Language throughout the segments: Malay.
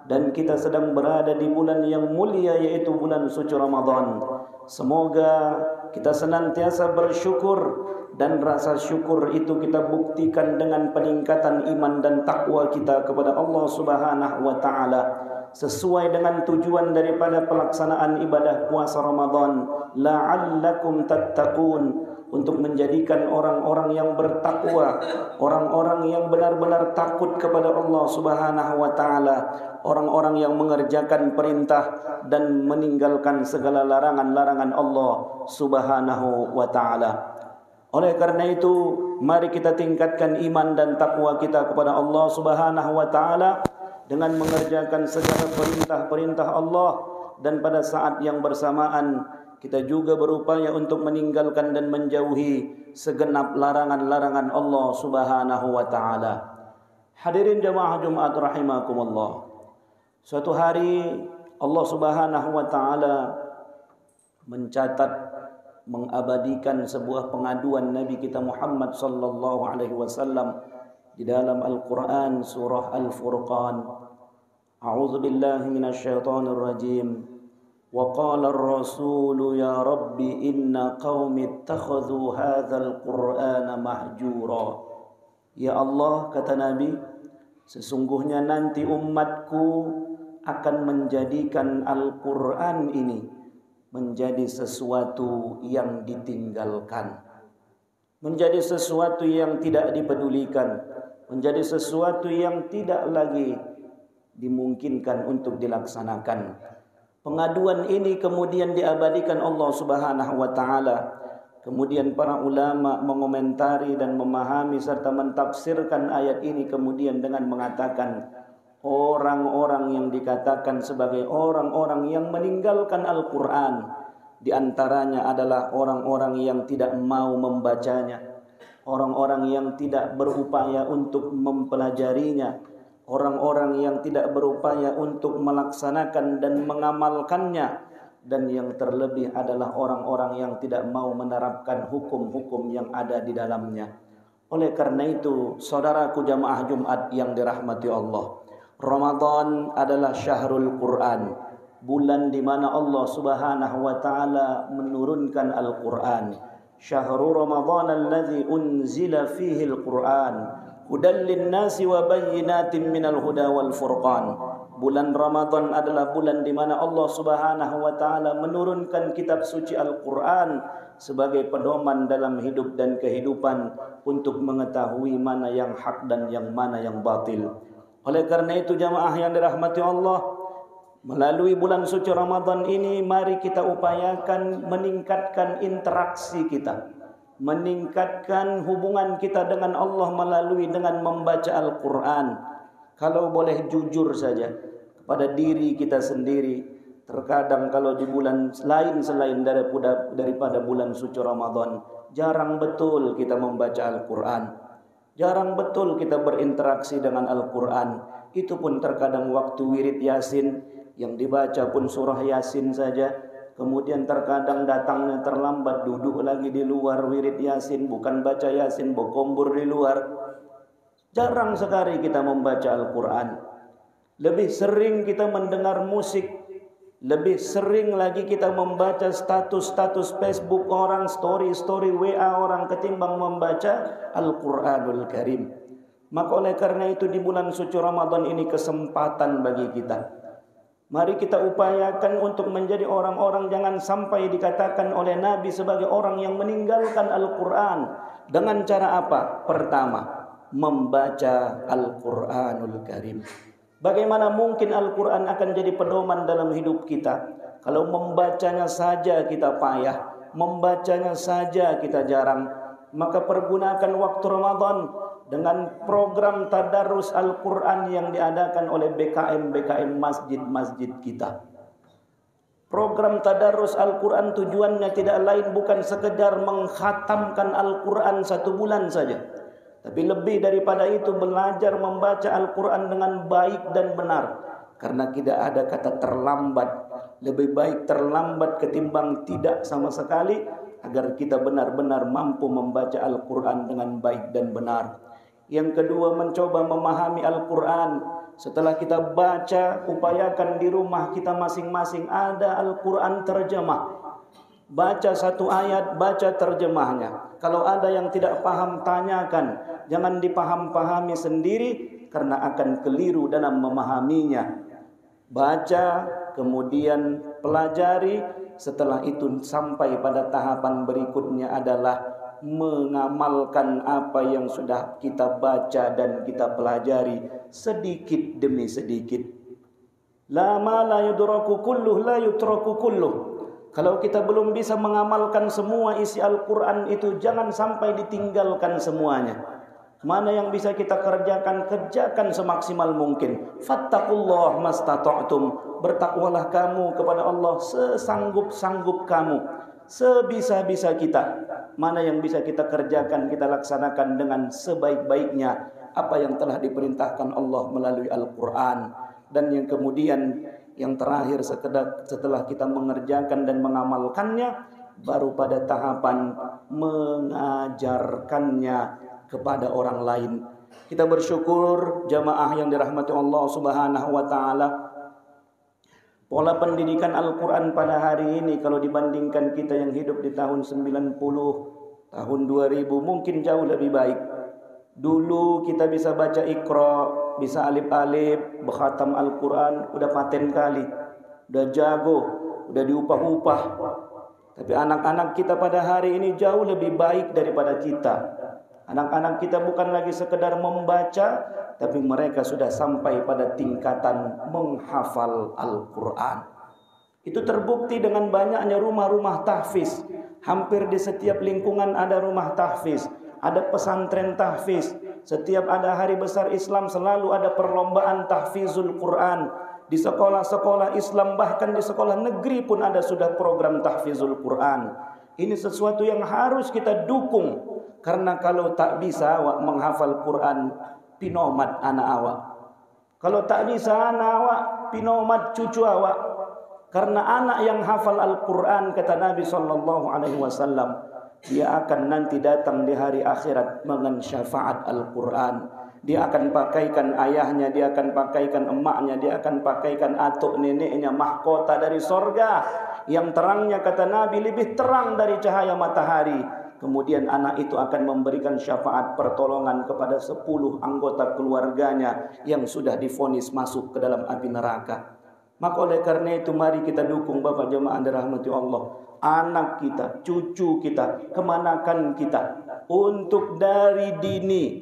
dan kita sedang berada di bulan yang mulia, yaitu bulan suci Ramadan. Semoga kita senantiasa bersyukur, dan rasa syukur itu kita buktikan dengan peningkatan iman dan takwa kita kepada Allah Subhanahu wa taala, sesuai dengan tujuan daripada pelaksanaan ibadah puasa Ramadan, la'allakum tattaqun, untuk menjadikan orang-orang yang bertakwa, orang-orang yang benar-benar takut kepada Allah Subhanahu wa taala, orang-orang yang mengerjakan perintah dan meninggalkan segala larangan-larangan Allah Subhanahu wa taala. Oleh karena itu, mari kita tingkatkan iman dan takwa kita kepada Allah Subhanahu wa taala dengan mengerjakan segala perintah-perintah Allah, dan pada saat yang bersamaan kita juga berupaya untuk meninggalkan dan menjauhi segenap larangan-larangan Allah Subhanahu wa taala. Hadirin jamaah Jumat rahimakumullah. Suatu hari Allah Subhanahu wa taala mencatat, mengabadikan sebuah pengaduan Nabi kita Muhammad sallallahu alaihi wasallam di dalam Al-Qur'an surah Al-Furqan. A'udzu billahi minasyaitonir rajim. Wa qala ar-rasulu ya rabbi inna qaumi ittakhadhu hadzal qur'ana mahjura. Ya Allah, kata Nabi, sesungguhnya nanti umatku akan menjadikan Al-Qur'an ini menjadi sesuatu yang ditinggalkan, menjadi sesuatu yang tidak dipedulikan, menjadi sesuatu yang tidak lagi dimungkinkan untuk dilaksanakan. Pengaduan ini kemudian diabadikan Allah Subhanahu wa taala. Kemudian para ulama mengomentari dan memahami serta mentafsirkan ayat ini kemudian dengan mengatakan, orang-orang yang dikatakan sebagai orang-orang yang meninggalkan Al-Quran, di antaranya adalah orang-orang yang tidak mau membacanya, orang-orang yang tidak berupaya untuk mempelajarinya, orang-orang yang tidak berupaya untuk melaksanakan dan mengamalkannya, dan yang terlebih adalah orang-orang yang tidak mau menerapkan hukum-hukum yang ada di dalamnya. Oleh karena itu, saudaraku jamaah Jumat yang dirahmati Allah, Ramadan adalah syahrul Quran, bulan di mana Allah Subhanahu wa taala menurunkan Al-Quran. Syahrul Ramadan alladzi unzila fihi Al-Quran hudan lin-nasi wa bayyinatin minal huda wal furqan. Bulan Ramadan adalah bulan di mana Allah Subhanahu wa taala menurunkan kitab suci Al-Quran sebagai pedoman dalam hidup dan kehidupan untuk mengetahui mana yang hak dan yang mana yang batil. Oleh karena itu jamaah yang dirahmati Allah, melalui bulan suci Ramadan ini mari kita upayakan meningkatkan interaksi kita, meningkatkan hubungan kita dengan Allah melalui dengan membaca Al-Quran. Kalau boleh jujur saja kepada diri kita sendiri, terkadang kalau di bulan lain selain daripada bulan suci Ramadan, jarang betul kita membaca Al-Quran, jarang betul kita berinteraksi dengan Al-Quran. Itu pun terkadang waktu wirid Yasin, yang dibaca pun surah Yasin saja, kemudian terkadang datangnya terlambat, duduk lagi di luar wirid Yasin, bukan baca Yasin, berkumpul di luar. Jarang sekali kita membaca Al-Quran. Lebih sering kita mendengar musik, lebih sering lagi kita membaca status-status Facebook orang, story-story WA orang, ketimbang membaca Al-Quranul Karim. Maka oleh karena itu di bulan suci Ramadan ini kesempatan bagi kita. Mari kita upayakan untuk menjadi orang-orang, jangan sampai dikatakan oleh Nabi sebagai orang yang meninggalkan Al-Quran. Dengan cara apa? Pertama, membaca Al-Quranul Karim. Bagaimana mungkin Al-Quran akan jadi pedoman dalam hidup kita kalau membacanya saja kita payah, membacanya saja kita jarang? Maka pergunakan waktu Ramadan dengan program tadarus Al-Quran yang diadakan oleh BKM masjid-masjid kita. Program tadarus Al-Quran tujuannya tidak lain bukan sekedar mengkhatamkan Al-Quran 1 bulan saja, tapi lebih daripada itu belajar membaca Al-Quran dengan baik dan benar. Karena tidak ada kata terlambat. Lebih baik terlambat ketimbang tidak sama sekali, agar kita benar-benar mampu membaca Al-Quran dengan baik dan benar. Yang kedua, mencoba memahami Al-Quran Setelah kita baca, upayakan di rumah kita masing-masing ada Al-Quran terjemah. Baca satu ayat, baca terjemahnya. Kalau ada yang tidak paham, tanyakan. Jangan dipaham-pahami sendiri karena akan keliru dalam memahaminya. Baca, kemudian pelajari. Setelah itu sampai pada tahapan berikutnya adalah mengamalkan apa yang sudah kita baca dan kita pelajari sedikit demi sedikit. La ma la yudraku kulluh la yutraku kulluh. Kalau kita belum bisa mengamalkan semua isi Al-Quran itu, jangan sampai ditinggalkan semuanya. Mana yang bisa kita kerjakan, kerjakan semaksimal mungkin. Fattaqullah mastata'tum. Bertakwalah kamu kepada Allah sesanggup-sanggup kamu, sebisa-bisa kita. Mana yang bisa kita kerjakan, kita laksanakan dengan sebaik-baiknya apa yang telah diperintahkan Allah melalui Al-Quran. Dan yang kemudian, yang terakhir setelah kita mengerjakan dan mengamalkannya, baru pada tahapan mengajarkannya kepada orang lain. Kita bersyukur jamaah yang dirahmati Allah Subhanahu wa taala. Pola pendidikan Al-Quran pada hari ini kalau dibandingkan kita yang hidup di tahun 90, tahun 2000 mungkin jauh lebih baik. Dulu kita bisa baca Iqra, bisa alif-alif, berkhatam Al-Quran, udah paten kali, udah jago, udah diupah-upah. Tapi anak-anak kita pada hari ini jauh lebih baik daripada kita. Anak-anak kita bukan lagi sekedar membaca, tapi mereka sudah sampai pada tingkatan menghafal Al-Quran. Itu terbukti dengan banyaknya rumah-rumah tahfiz. Hampir di setiap lingkungan ada rumah tahfiz, ada pesantren tahfiz. Setiap ada hari besar Islam selalu ada perlombaan tahfizul Quran. Di sekolah-sekolah Islam, bahkan di sekolah negeri pun ada sudah program tahfizul Quran. Ini sesuatu yang harus kita dukung. Karena kalau tak bisa awak menghafal Quran, pinomat anak awak. Kalau tak bisa anak awak, pinomat cucu awak. Karena anak yang hafal Al-Quran, kata Nabi SAW, dia akan nanti datang di hari akhirat dengan syafaat Al-Quran. Dia akan pakaikan ayahnya, dia akan pakaikan emaknya, dia akan pakaikan atuk neneknya mahkota dari sorga. Yang terangnya, kata Nabi, lebih terang dari cahaya matahari. Kemudian anak itu akan memberikan syafaat pertolongan kepada 10 anggota keluarganya yang sudah divonis masuk ke dalam api neraka. Maka oleh karena itu mari kita dukung Bapak jemaah dirahmati Allah, anak kita, cucu kita, kemanakan kita untuk dari dini.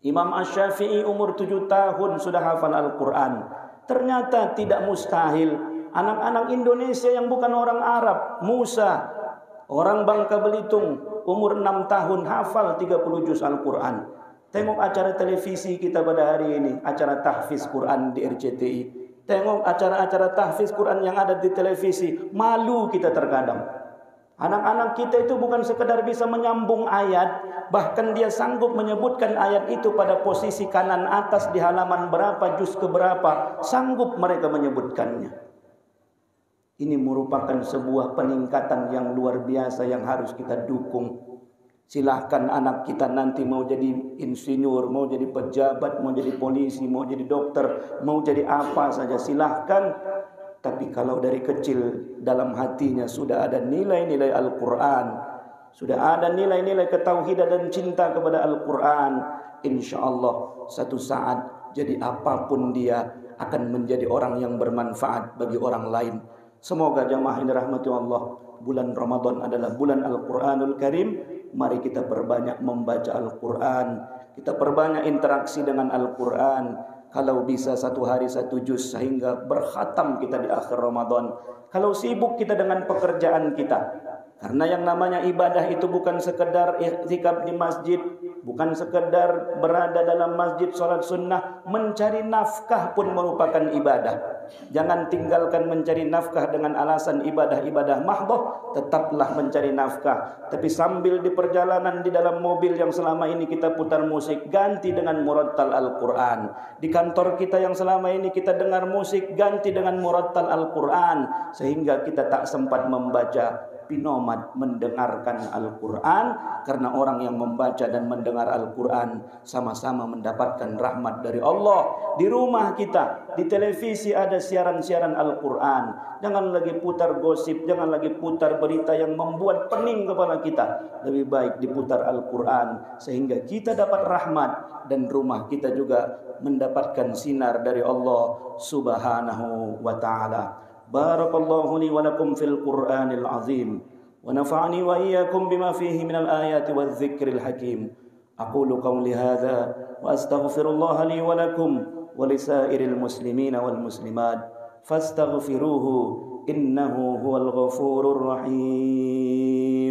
Imam Asy-Syafi'i umur 7 tahun sudah hafal Al-Quran. Ternyata tidak mustahil. Anak-anak Indonesia yang bukan orang Arab, Musa, orang Bangka Belitung, umur 6 tahun hafal 30 juz Al-Quran. Tengok acara televisi kita pada hari ini, acara tahfiz Quran di RCTI. Tengok acara-acara tahfiz Quran yang ada di televisi, malu kita terkadang. Anak-anak kita itu bukan sekedar bisa menyambung ayat, bahkan dia sanggup menyebutkan ayat itu pada posisi kanan atas di halaman berapa, juz keberapa, sanggup mereka menyebutkannya. Ini merupakan sebuah peningkatan yang luar biasa yang harus kita dukung. Silahkan anak kita nanti mau jadi insinyur, mau jadi pejabat, mau jadi polisi, mau jadi dokter, mau jadi apa saja silahkan. Tapi kalau dari kecil dalam hatinya sudah ada nilai-nilai Al-Quran, sudah ada nilai-nilai ketauhidan dan cinta kepada Al-Quran, insya Allah satu saat jadi apapun dia akan menjadi orang yang bermanfaat bagi orang lain. Semoga jamaah yang dirahmati Allah, bulan Ramadan adalah bulan Al-Quranul Karim. Mari kita perbanyak membaca Al-Quran, kita perbanyak interaksi dengan Al-Quran. Kalau bisa 1 hari 1 juz sehingga berkhatam kita di akhir Ramadan. Kalau sibuk kita dengan pekerjaan kita, karena yang namanya ibadah itu bukan sekedar iktikaf di masjid, bukan sekedar berada dalam masjid salat sunnah, mencari nafkah pun merupakan ibadah. Jangan tinggalkan mencari nafkah dengan alasan ibadah-ibadah mahdoh. Tetaplah mencari nafkah, tapi sambil di perjalanan di dalam mobil yang selama ini kita putar musik, ganti dengan murattal Al-Quran. Di kantor kita yang selama ini kita dengar musik, ganti dengan murattal Al-Quran, sehingga kita tak sempat membaca tapi nomad mendengarkan Al-Quran. Karena orang yang membaca dan mendengar Al-Quran sama-sama mendapatkan rahmat dari Allah. Di rumah kita, di televisi ada siaran-siaran Al-Quran. Jangan lagi putar gosip, jangan lagi putar berita yang membuat pening kepala kita. Lebih baik diputar Al-Quran sehingga kita dapat rahmat dan rumah kita juga mendapatkan sinar dari Allah Subhanahu wa ta'ala. Barakallahu li wa lakum fil Qur'anil azim wa nafa'ani wa iyyakum bima fihi minal ayati wadh dzikril hakim. Aqulu qawli hadza wa astaghfirullaha li wa lakum wa lisairil muslimina wal muslimat fastaghfiruhu innahu huwal ghafurur rahim.